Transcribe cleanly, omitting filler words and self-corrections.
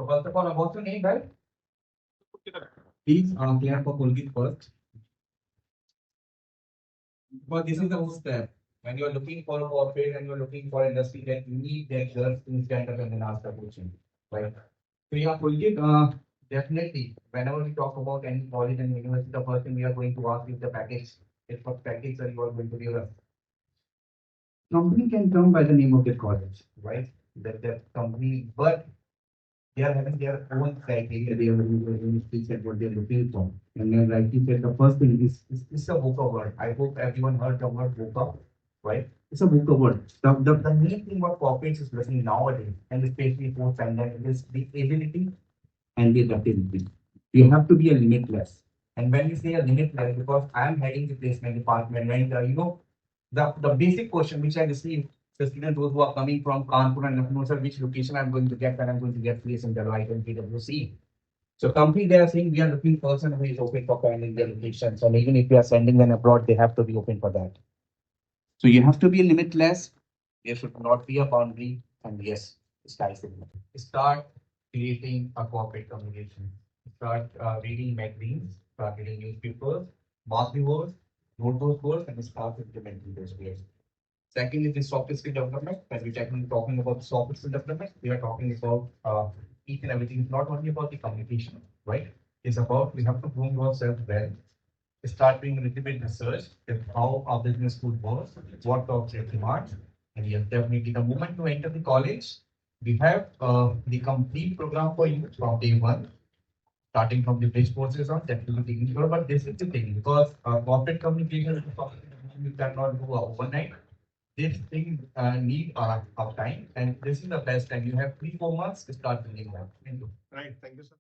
So first of all, what's your name, guys? Please clear for Pulkit first. But this is the first step. When you are looking for a corporate and you are looking for industry, then you need that girls to stand up and then ask the question. Right? So yeah, Pulkit, definitely. Whenever we talk about any college and university, the first thing we are going to ask is the package. It's what package are you are going to give us. Company can come by the name of the college, right? That company, but they are having their own criteria, they are having their own skill set, what they are looking for. And then, like you said, the first thing is a VUCA word. I hope everyone heard the word VUCA, right? It's a VUCA word. The main thing what corporates is looking nowadays, and especially post pandemic, is the ability and the adaptability. You have to be a limitless. And when you say a limitless, because I am heading the placement department, and the basic question which I receive, the students those who are coming from Kanpur and Lucknow, sir, which location I'm going to get when I'm going to get placed in Deloitte and PwC. So company they are saying we are looking person who is open for finding their location. So even if we are sending them abroad, they have to be open for that. So you have to be limitless. There should not be a boundary. And yes, sky's the limit. Start creating a corporate communication. Start reading magazines, start reading newspapers, mark the words, note those words, and start implementing those words. Second is the soft skill development. When we're talking about soft skill development, we are talking about each and everything. It's not only about the communication, right? It's about we have to groom yourself well. Start doing a little bit research of how our business school works, what jobs it demands. And yes, definitely the moment you enter the college, we have the complete program for you from day one, starting from the bridge courses on that will be taken care of. But this is the thing because corporate communication is something you cannot do overnight. This thing need of time, and this is the best time. You have 3-4 months to start doing that. Thank you.